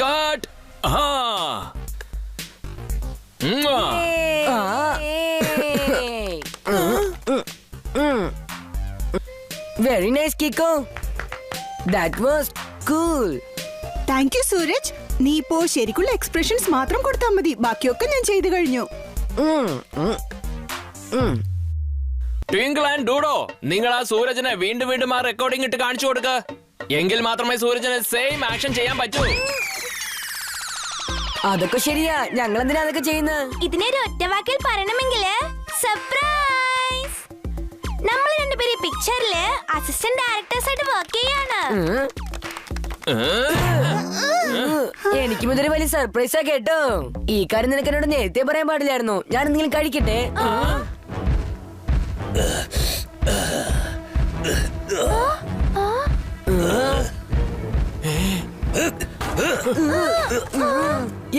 Cut! Very nice, Kiko. That was cool. Thank you, Suraj. നീ ഇപ്പോ ശരിക്കുള്ള expressions മാത്രം കൊടുത്താൽ മതി. ബാക്കിയൊക്കെ ഞാൻ ചെയ്തു കഴിഞ്ഞു. ട്വിങ്കിൾ ആൻഡ് ഡൂഡോ, നിങ്ങൾ ആ സൂരജിനെ വീണ്ടും വീണ്ടും ആ റെക്കോർഡിംഗ് ഇട്ട് കാണിച്ചു കൊടുക്ക. എങ്കിൽ മാത്രമേ സൂരജിന് സെയിം ആക്ഷൻ ചെയ്യാൻ പറ്റൂ. അതൊക്കെ ശരിയാ. ഞങ്ങൾ എന്തിനാ അതൊക്കെ ചെയ്യുന്നത്? ഇതിനൊരു ഒറ്റ വാക്കിൽ പറയണമെങ്കില് സർപ്രൈസ്. നമ്മൾ രണ്ടുപേരും പിക്ചറില് അസിസ്റ്റന്റ് ഡയറക്ടേഴ്സ് ആയിട്ട് വർക്ക് ചെയ്യാണ്. എനിക്ക് മുതൽ വലിയ സർപ്രൈസാ കേട്ടോ. ഈ കാര്യം നിനക്ക് എന്നോട് നേരത്തെ പറയാൻ പാടില്ലായിരുന്നു. ഞാൻ എന്തെങ്കിലും കഴിക്കട്ടെ?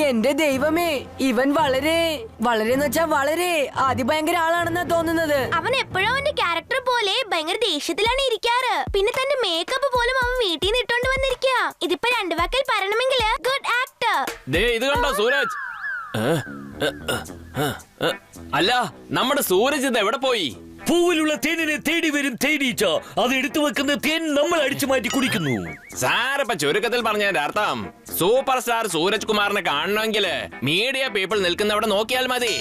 എന്റെ ദൈവമേ, ഇവൻ വളരെ വളരെ വളരെ അതിഭയങ്കര ആളാണെന്നാ തോന്നുന്നത്. അവൻ എപ്പോഴും അവന്റെ ക്യാരക്ടർ പോലെ ഭയങ്കര ദേഷ്യത്തിലാണ് ഇരിക്കാറ്. പിന്നെ തന്റെ മേക്കപ്പ് പോലും അവൻ വീട്ടിൽ നിന്ന് ഇട്ടോണ്ട് വന്നിരിക്കുക. ഇതിപ്പോ രണ്ടു വാക്കിൽ പറയണമെങ്കിൽ ഗുഡ് ആക്ടർ. ഇത് കണ്ടോ സൂരജ്? അല്ല, നമ്മുടെ സൂരജ് ഇത് എവിടെ പോയി? പൂവിലുള്ള തേനിനെ തേടി വരും തേനീച്ച. അത് എടുത്തു വെക്കുന്ന തേൻ നമ്മൾ അടിച്ചു മാറ്റി കുടിക്കുന്നു. സാറിപ്പ ചുരുക്കത്തിൽ പറഞ്ഞതിന്റെ അർത്ഥം സൂപ്പർ സ്റ്റാർ സൂരജ് കുമാറിനെ കാണണമെങ്കിൽ മീഡിയ പീപ്പിൾ നിൽക്കുന്നവിടെ നോക്കിയാൽ മതി.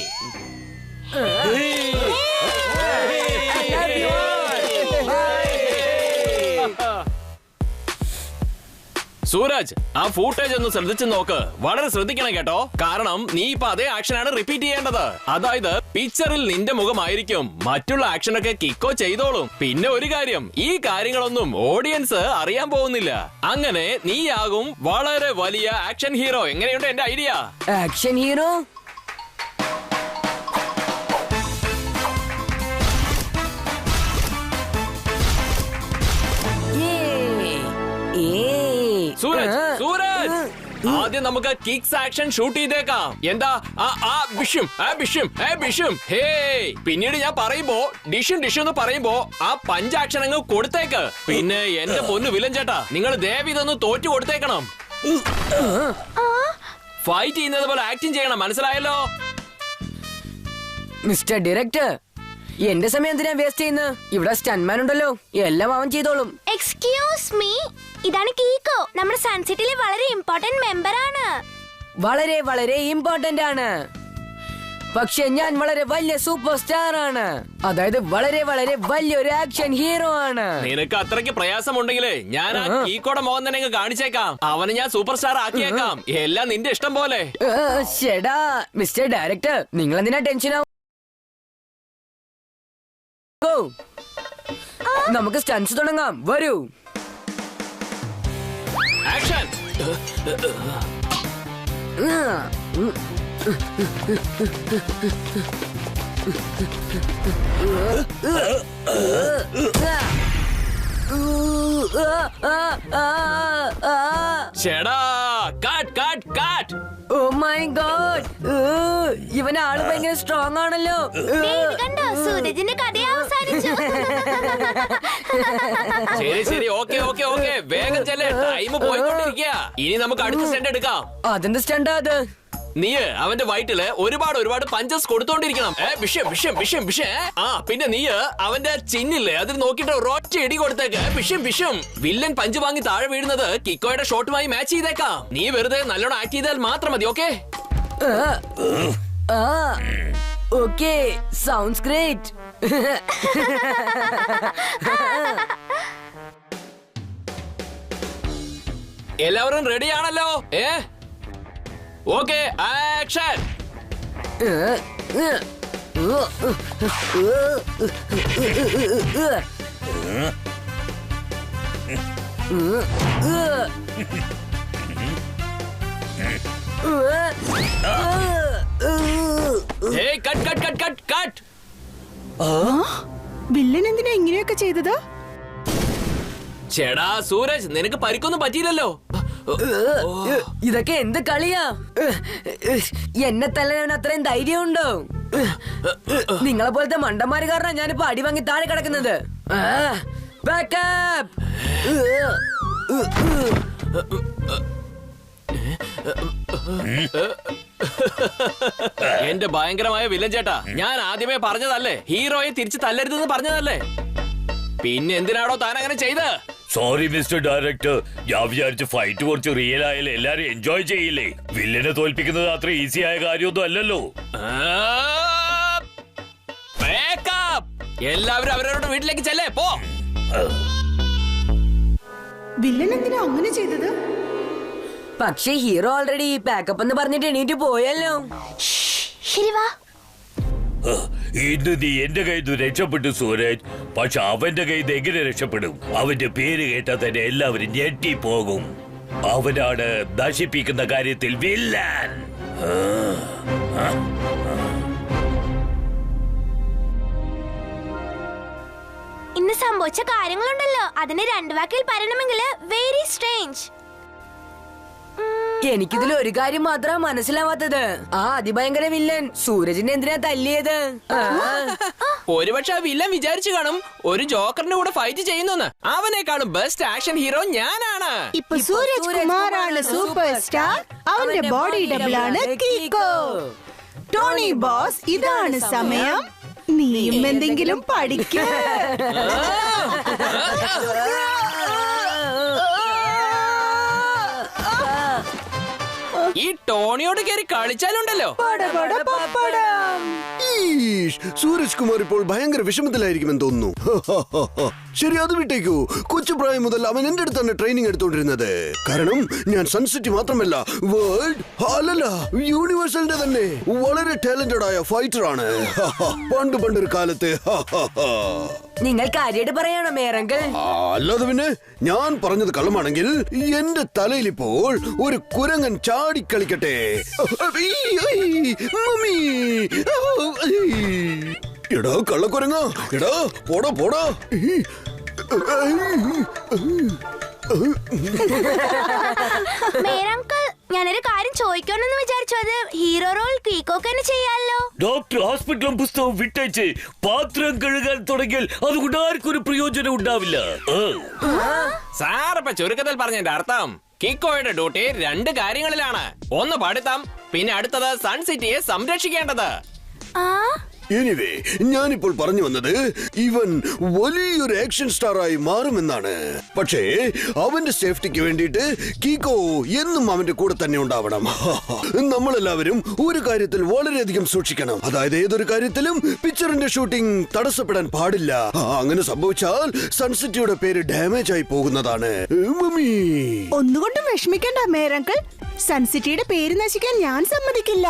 സൂരജ്, ആ ഫൂട്ടേജ് ഒന്ന് ശ്രദ്ധിച്ചു നോക്ക്. വളരെ ശ്രദ്ധിക്കണം കേട്ടോ. കാരണം നീ ഇപ്പൊ അതേ ആക്ഷനാണ് റിപ്പീറ്റ് ചെയ്യേണ്ടത്. അതായത് പിക്ചറിൽ നിന്റെ മുഖമായിരിക്കും, മറ്റുള്ള ആക്ഷനൊക്കെ കിക്കോ ചെയ്തോളും. പിന്നെ ഒരു കാര്യം, ഈ കാര്യങ്ങളൊന്നും ഓഡിയൻസ് അറിയാൻ പോകുന്നില്ല. അങ്ങനെ നീയാകും വളരെ വലിയ ആക്ഷൻ ഹീറോ. എങ്ങനെയുണ്ട് എന്റെ idea? Action hero? Suraj, Suraj, ആദ്യം നമുക്ക് കിക്സ് ആക്ഷൻ ഷൂട്ട് ചെയ്തേക്കാം. എന്താ? പിന്നീട് ഞാൻ പറയുമ്പോ ഡിഷും എന്ന് പറയുമ്പോ ആ പഞ്ച് ആക്ഷൻ അങ്ങ് കൊടുത്തേക്ക്. പിന്നെ എന്റെ പൊന്നു വില്ലൻ ചേട്ടാ, നിങ്ങൾ ദയവ് ഇതൊന്ന് തോറ്റു കൊടുത്തേക്കണം. ഫൈറ്റ് ചെയ്യുന്നത് പോലെ ആക്ടിങ് ചെയ്യണം, മനസ്സിലായല്ലോ? മിസ്റ്റർ ഡയറക്ടർ, എന്റെ സമയം എന്തിനാ വേസ്റ്റ് ചെയ്യുന്നത്? ഇവിടെ സ്റ്റൺമാൻ ഉണ്ടല്ലോ, എല്ലാം അവൻ ചെയ്തോളും. എക്സ്ക്യൂസ് മീ, ഇതാണ് കീക്കോ. നമ്മുടെ സൺസിറ്റിയിലെ വളരെ ഇമ്പോർട്ടന്റ് മെമ്പർ ആണ്. വളരെ വളരെ ഇമ്പോർട്ടന്റ് ആണ്. പക്ഷെ ഞാൻ വളരെ വലിയ സൂപ്പർ സ്റ്റാർ ആണ്. അതായത് വളരെ വളരെ വലിയൊരു ആക്ഷൻ ഹീറോ ആണ്. നിനക്ക് അത്രയ്ക്ക് പ്രയാസമുണ്ടെങ്കിലേ ഞാൻ ആ കീക്കോടെ മോഹൻ തന്നെ കാണിച്ചേക്കാം. അവനെ ഞാൻ സൂപ്പർ സ്റ്റാർ ആക്കിയേക്കാം. എല്ലാം നിന്റെ ഇഷ്ടം പോലെ. ശെടാ മിസ്റ്റർ ഡയറക്ടർ, നിങ്ങൾ എന്തിനാ ടെൻഷൻ ആവും? നമുക്ക് സ്റ്റൺസ് തുടങ്ങാം, വരൂ. ആക്ഷൻ. ചേടാ കാട്ട് കാട്ട് കാട്ട്. ഓ മൈ ഗോഡ്, ഇവൻ ആള് ഭയങ്കര സ്ട്രോങ് ആണല്ലോ. ദേ ഇത് കണ്ടോ, സൂരജിന്റെ കഥ അവസാനിച്ചു. ശരി ശരി, ഓക്കെ ഓക്കെ ഓക്കെ, വേഗം ചെല്ലേ, ടൈം പോയിക്കൊണ്ടിരിക്കുക. ഇനി നമുക്ക് അടുത്ത സ്റ്റണ്ട് എടുക്കാം. അതെന്ത് സ്റ്റണ്ടാ അത്? നീ അവന്റെ വയറ്റില് ഒരുപാട് പഞ്ചസ് കൊടുത്തോണ്ടിരിക്കണം. വിഷം വിഷം വിഷം വിഷം. ആ പിന്നെ നീ അവന്റെ ചിന്നില്ലേ, അതിൽ നോക്കിട്ട് ഒരൊറ്റ ഇടി കൊടുത്തേക്ക്. വിഷം വിഷം. വില്ലൻ പഞ്ച് വാങ്ങി താഴെ വീഴുന്നത് കിക്കോയുടെ ഷോട്ടുമായി മാച്ച് ചെയ്തേക്കാം. നീ വെറുതെ നല്ലോണം ആക്ട് ചെയ്താൽ മാത്രം മതി. Okay okay, sounds great. എല്ലാവരും റെഡി ആണല്ലോ? Okay, action. Cut cut cut cut cut. Villain എന്തിനാ ഇങ്ങനെയൊക്കെ ചെയ്തത്? ചേടാ സൂരജ്, നിനക്ക് പരിക്കൊന്നും പറ്റിയില്ലല്ലോ. ഇതൊക്കെ എന്ത് കളിയാ? എന്നെ തല്ലാൻ അത്രയും ധൈര്യമുണ്ടോ? നിങ്ങളെ പോലത്തെ മണ്ടന്മാര് കാരണം ഞാനിപ്പോ അടി വാങ്ങി താഴെ കിടക്കുന്നത്. എന്റെ ഭയങ്കരമായ വില്ലൻ ചേട്ടാ, ഞാൻ ആദ്യമേ പറഞ്ഞതല്ലേ ഹീറോയെ തിരിച്ച് തല്ലരുതെന്ന് പറഞ്ഞതല്ലേ? പിന്നെ എന്തിനാണോ താൻ അങ്ങനെ ചെയ്ത്? സോറി മിസ്റ്റർ ഡയറക്ടർ, ഞാൻ വിചാരിച്ച ഫൈറ്റ് കുറച്ച് റിയൽ ആയാലും എല്ലാരും എൻജോയ് ചെയ്യില്ലേ. വില്ലനെ തോൽപ്പിക്കുന്നത് അത്ര ഈസി ആയ കാര്യമൊന്നും അല്ലല്ലോ. എല്ലാവരും അവരവരുടെ വീട്ടിലേക്ക് ചെല്ലേ പോ. വില്ലൻ എന്തിനാ അങ്ങനെ ചെയ്തത്? പക്ഷെ ഹീറോ ഓൾറെഡി പാക്കപ്പ് എന്ന് പറഞ്ഞിട്ട് എണീറ്റ് പോയല്ലോ. ശരി വാ. ഇന്ന് നീ എന്റെ കയ്യിൽ നിന്ന് രക്ഷപ്പെട്ടു സൂരജ്. പക്ഷെ അവന്റെ കയ്യിൽ നിന്ന് എങ്ങനെ രക്ഷപ്പെടും? അവന്റെ പേര് കേട്ടാൽ തന്നെ എല്ലാവരും ഞെട്ടിപ്പോകും. അവനാണ് നശിപ്പിക്കുന്ന കാര്യത്തിൽ വില്ലൻ. ഇന്ന് സംഭവിച്ച കാര്യങ്ങളുണ്ടല്ലോ, അതിന് രണ്ടു വാക്കിൽ പറയണമെങ്കിൽ വെരി സ്ട്രേഞ്ച്. എനിക്കിതിൽ ഒരു കാര്യം മാത്രമാണ് മനസ്സിലാവാത്തത്. ആ അതിഭയങ്കര വില്ലൻ സൂരജിനെ എന്തിനാ തല്ലിയത്? ഒരുപക്ഷെ ആ വില്ലൻ വിചാരിച്ചു കാണും ഒരു ജോക്കറിന്റെ കൂടെ ഫൈറ്റ് ചെയ്യുന്നു. അവനേക്കാളും ബെസ്റ്റ് ആക്ഷൻ ഹീറോ ഞാനാണ്. ഇപ്പൊ സൂരജ് കുമാറാണ് സൂപ്പർ സ്റ്റാർ. അവന്റെ ബോഡി ഡബിൾ ആണ് കീക്കോ. ടോണി ബോസ്, ഇതാണ് സമയം. നീയും എന്തെങ്കിലും പഠിക്ക. ഈ ടോണിയോട് കയറി കളിച്ചാലുണ്ടല്ലോ. സൂരജ് കുമാർ ഇപ്പോൾ ഭയങ്കര വിഷമത്തിലായിരിക്കുമെന്ന് തോന്നുന്നു. ശരി, അത് വിട്ടേക്കൂ. കൊച്ചു പ്രായം മുതൽ അവൻ എന്റെ അടുത്താണ് ട്രെയിനിങ് എടുത്തോണ്ടിരുന്നത്. കാരണം ഞാൻ സൺസിറ്റി മാത്രമല്ല വേൾഡ് അല്ലല്ല യൂണിവേഴ്സലിന്റെ തന്നെ വളരെ ടാലന്റഡ് ആയ ഫൈറ്റർ ആണ്. പണ്ടൊരു കാലത്ത്. നിങ്ങൾ കാര്യമായിട്ട് പറയണോ മേറങ്കിൾ? അല്ലാതെ പിന്നെ ഞാൻ പറഞ്ഞത് കള്ളമാണെങ്കിൽ എന്റെ തലയിൽ ഇപ്പോൾ ഒരു കുരങ്ങൻ ചാടിക്കളിക്കട്ടെ. എടാ കള്ളക്കുരങ്ങ, എടാ പോടാ പോടാ. മേരങ്കിൾ, ഞാനൊരു കാര്യം ചോദിക്കണമെന്ന് വിചാരിച്ചു. അത് ഹീറോ റോൾ കീക്കോക്ക് തന്നെ ചെയ്യാലോ? ഡോക്ടർ ഹോസ്പിറ്റലും പുസ്തകവും വിട്ടയച്ച് പാത്രം കഴുകാൻ തുടങ്ങിയാൽ അതുകൊണ്ട് ആർക്കും ഒരു പ്രയോജനം ഉണ്ടാവില്ല. സാറിപ്പ ചുരുക്കത്തിൽ പറഞ്ഞതിന്റെ അർത്ഥം കിക്കോയുടെ ഡ്യൂട്ടി രണ്ട് കാര്യങ്ങളിലാണ്. ഒന്ന് പഠിത്തം, പിന്നെ അടുത്തത് സൺസിറ്റിയെ സംരക്ഷിക്കേണ്ടത്. എനിവേ, ഞാനിപ്പോൾ പറഞ്ഞു വന്നത് ഇവൻ വലിയൊരു ആക്ഷൻ സ്റ്റാർ ആയി മാറുമെന്നാണ്. പക്ഷേ അവന്റെ സേഫ്റ്റിക്ക് വേണ്ടിയിട്ട് കീക്കോ എന്നും അവന്റെ കൂടെ തന്നെ ഉണ്ടാവണം. നമ്മളെല്ലാവരും ഒരു കാര്യത്തിൽ വളരെയധികം സൂക്ഷിക്കണം. അതായത് ഏതൊരു കാര്യത്തിലും പിക്ചറിന്റെ ഷൂട്ടിംഗ് തടസ്സപ്പെടാൻ പാടില്ല. അങ്ങനെ സംഭവിച്ചാൽ സൺസിറ്റിയുടെ പേര് ഡാമേജ് ആയി പോകുന്നതാണ്. ഒന്നുകൊണ്ടും വിഷമിക്കണ്ട മേരങ്കിൾ. സൺസിറ്റിയുടെ പേര് നശിക്കാൻ ഞാൻ സമ്മതിക്കില്ല.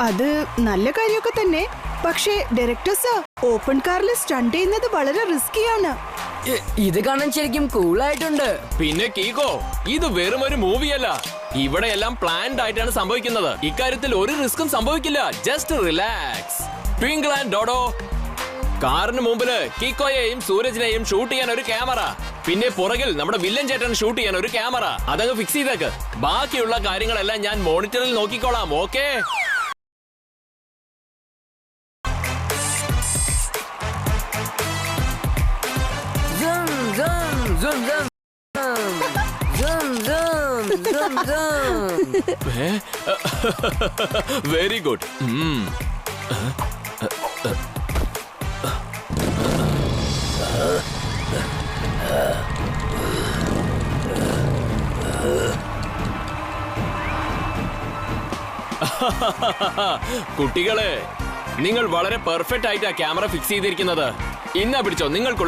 അത് നല്ല കാര്യമൊക്കെ തന്നെ. പക്ഷേ ഡയറക്ടർ സർ, ഓപ്പൺ കാറിൽ സ്റ്റണ്ട് ചെയ്യുന്നത് വളരെ റിസ്കിയാണ്. ഇത് കാണാൻ ശരിക്കും കൂളായിട്ടുണ്ട്. പിന്നെ കീകോ, ഇത് വെറും ഒരു മൂവിയല്ല. ഇവിടെ എല്ലാം പ്ലാൻഡ് ആയിട്ടാണ് സംഭവിക്കുന്നത്. ഇക്കാര്യത്തിൽ ഒരു റിസ്ക്കും സംഭവിക്കില്ല. Just relax. Twinkle and dodo, കാറിന് മുമ്പില് കീക്കോയെയും സൂരജിനെയും ഷൂട്ട് ചെയ്യാൻ ഒരു ക്യാമറ, പിന്നെ പുറകിൽ നമ്മുടെ വില്ലൻ ചേട്ടൻ ഷൂട്ട് ചെയ്യാൻ ഒരു ക്യാമറ. അതങ്ങ് ഫിക്സ് ചെയ്തേക്ക്. ബാക്കിയുള്ള കാര്യങ്ങളെല്ലാം ഞാൻ മോണിറ്ററിൽ നോക്കിക്കോളാം. ഓക്കേ? Very good. കുട്ടികളെ, നിങ്ങൾ വളരെ പെർഫെക്റ്റ് ആയിട്ടാ ക്യാമറ ഫിക്സ് ചെയ്തിരിക്കുന്നത്. ഇന്നാ പിടിച്ചോ നിങ്ങൾക്കുള്ള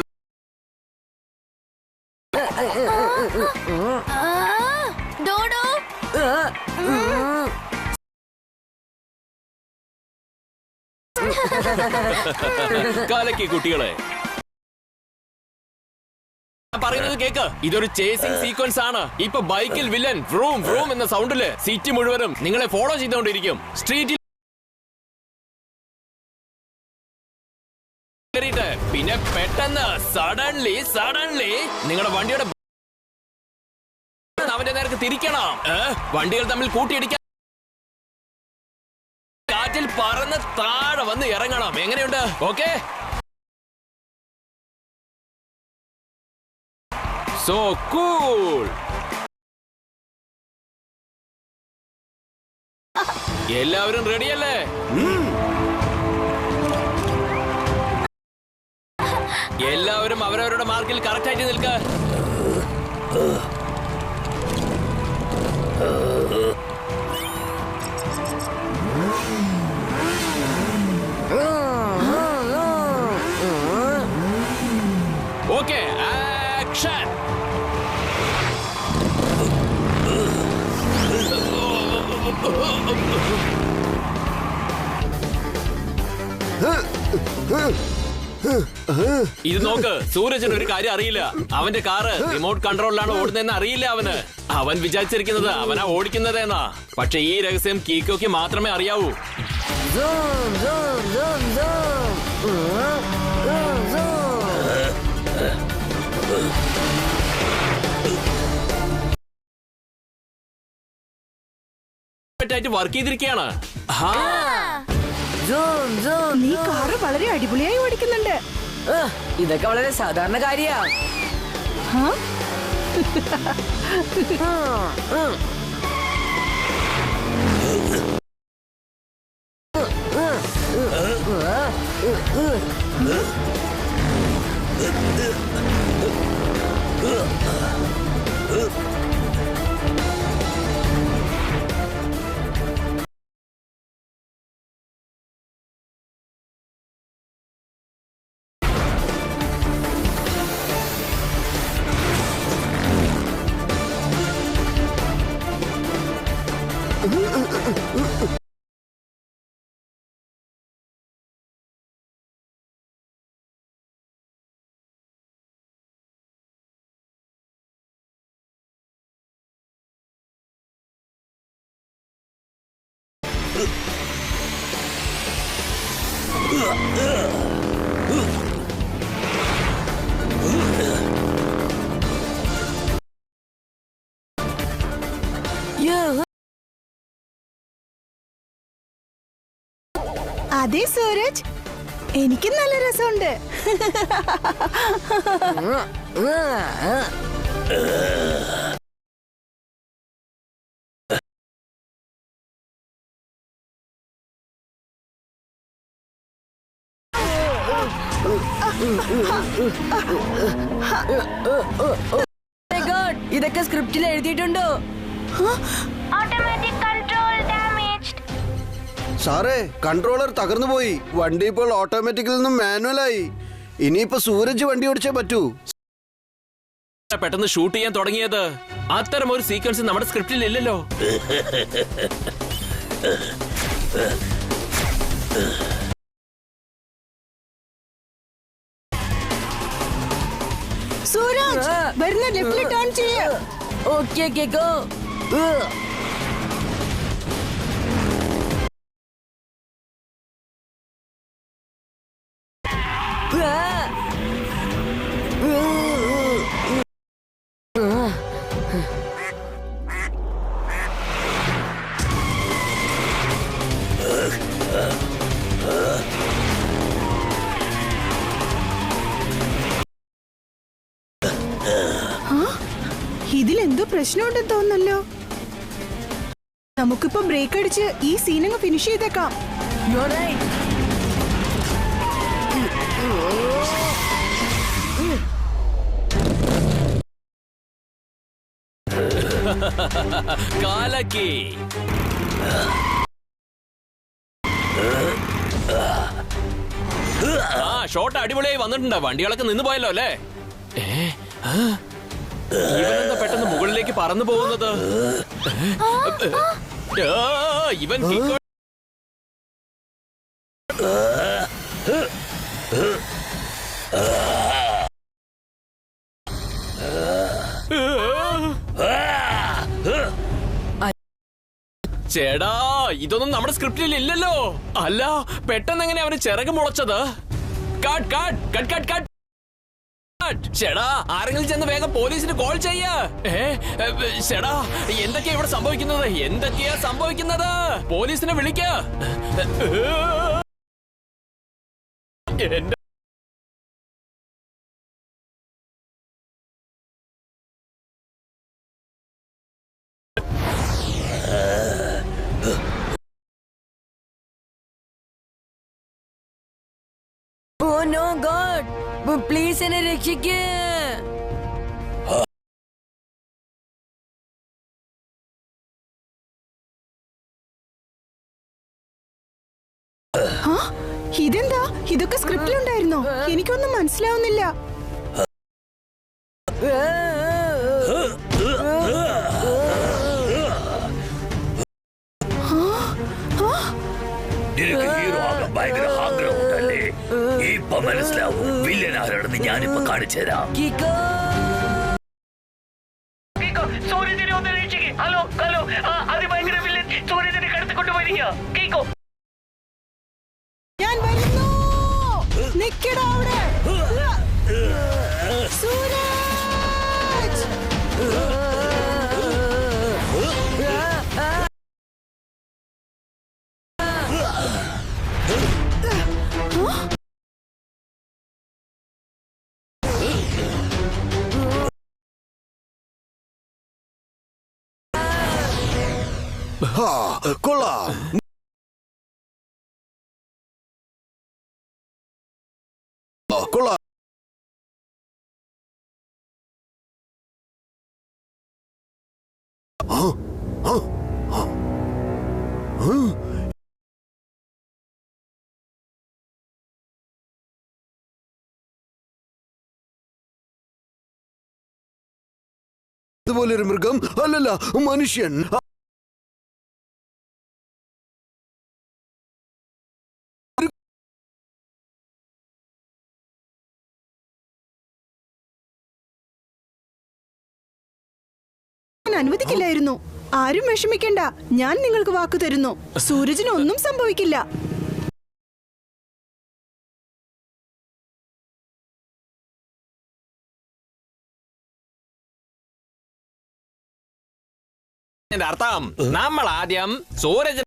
ഡോഡോ. കാലക്കി കുട്ടികളെ, പറയുന്നത് കേക്ക്. ഇതൊരു ചേസിംഗ് സീക്വൻസ് ആണ്. ഇപ്പൊ ബൈക്കിൽ വില്ലൻ വ്രൂം വ്രൂം എന്ന സൗണ്ടില് സിറ്റി മുഴുവനും നിങ്ങളെ ഫോളോ ചെയ്തുകൊണ്ടിരിക്കും. സ്ട്രീറ്റിൽ പിന്നെ പെട്ടെന്ന് സഡൻലി നിങ്ങളുടെ വണ്ടിയുടെ അവന്റെ നേർക്ക് തിരിക്കണം. വണ്ടികൾ തമ്മിൽ കൂട്ടിയിടിക്കാൻ കാറ്റിൽ പറന്ന് താഴെ വന്ന് ഇറങ്ങണം. എങ്ങനെയുണ്ട്? ഓക്കെ? So cool. എല്ലാവരും റെഡിയല്ലേ? എല്ലാവരും അവരവരുടെ മാർക്കിൽ കറക്റ്റ് ആയിട്ട് നിൽക്ക. Okay, action. ഇത് നോക്ക്, സൂരജിന് ഒരു കാര്യം അറിയില്ല. അവന്റെ കാറ് റിമോട്ട് കൺട്രോളിലാണ് ഓടുന്നതെന്ന് അറിയില്ല അവന്. അവൻ വിചാരിച്ചിരിക്കുന്നത് അവനാ ഓടിക്കുന്നതെന്നാ. പക്ഷെ ഈ രഹസ്യം കീക്കോയ്ക്ക് മാത്രമേ അറിയാവൂ. വർക്ക് ചെയ്തിരിക്കുകയാണ്. നീ കാറ് വളരെ അടിപൊളിയായി ഓടിക്കുന്നുണ്ട്. ഇതൊക്കെ വളരെ സാധാരണ കാര്യാ. അതെ സൂരജ്, എനിക്ക് നല്ല രസമുണ്ട്. ഇതൊക്കെ സ്ക്രിപ്റ്റിൽ എഴുതിയിട്ടുണ്ടോ? Automatic control damaged. സാറേ, കൺട്രോളർ തകർന്നു പോയി. വണ്ടി ഇപ്പോൾ ഓട്ടോമാറ്റിക്കിൽ നിന്നും മാനുവലായി. ഇനിയിപ്പോ സൂരജ് വണ്ടി ഓടിച്ചേ പറ്റൂ. പെട്ടെന്ന് ഷൂട്ട് ചെയ്യാൻ തുടങ്ങിയത്. അത്തരം ഒരു സീക്വൻസ് നമ്മുടെ സ്ക്രിപ്റ്റിൽ ഇല്ലല്ലോ. സൂരജ് വരുന്ന ലെഫ്റ്റിൽ ടേൺ ചെയ്യ. ഓക്കെ കിക്കോ. ഇതിലെന്തോ പ്രശ്നമുണ്ടെന്ന് തോന്നുന്നല്ലോ. നമുക്കിപ്പോ ബ്രേക്ക് അടിച്ച് ഈ സീനങ്ങ് ഫിനിഷ് ചെയ്തേക്കാം. You're right. കാലക്കി. ആ ഷോട്ട് അടിപൊളിയായി വന്നിട്ടുണ്ട്. വണ്ടികളൊക്കെ നിന്ന് പോയല്ലോ അല്ലേ? ഇവനെന്താ പെട്ടെന്ന് മുകളിലേക്ക് പറന്നു പോകുന്നത്? ഇവൻ കിക്കോ. ചേടാ, ഇതൊന്നും നമ്മുടെ സ്ക്രിപ്റ്റിൽ ഇല്ലല്ലോ. അല്ല, പെട്ടെന്ന് എങ്ങനെ അവന് ചിറക് മുളച്ചത്? Cut cut cut cut cut. ചേടാ, ആരെങ്കിലും ചെന്ന് വേഗം പോലീസിന് കോൾ ചെയ്യ. ചേടാ, എന്തൊക്കെയാ ഇവിടെ സംഭവിക്കുന്നത്? എന്തൊക്കെയാ സംഭവിക്കുന്നത്? പോലീസിനെ വിളിക്ക. എന്റെ Oh no God! Please എന്നെ രക്ഷിക്ക്. ഇതെന്താ? ഇതൊക്കെ സ്ക്രിപ്റ്റിലുണ്ടായിരുന്നോ? എനിക്കൊന്നും മനസ്സിലാവുന്നില്ല. നിനക്ക് ഹീറോ ആകാൻ ഭയങ്കര ആഗ്രഹമുണ്ടല്ലേ? ഇപ്പൊ മനസ്സിലാവും വില്ലൻ ആരാണെന്ന് ഞാനിപ്പോ കാണിച്ചു തരാം. കിക്കോ. ഹലോ ഹലോ, അതിഭയങ്കര വില്ലൻ സൂര്യനെ കടത്തിക്കൊണ്ട് വരിക. കേക്കോ, ഞാൻ വരുന്നു. നിക്കടാ അവിടെ. സൂരജ്! കൊള്ളാം. കൊള്ളാം. ഇതുപോലൊരു മൃഗം അല്ലല്ല, മനുഷ്യൻ. അനുവദിക്കില്ലായിരുന്നു. ആരും വിഷമിക്കണ്ട, ഞാൻ നിങ്ങൾക്ക് വാക്കു തരുന്നു. സൂരജിന് ഒന്നും സംഭവിക്കില്ല. അർത്ഥം നമ്മൾ ആദ്യം സൂരജ്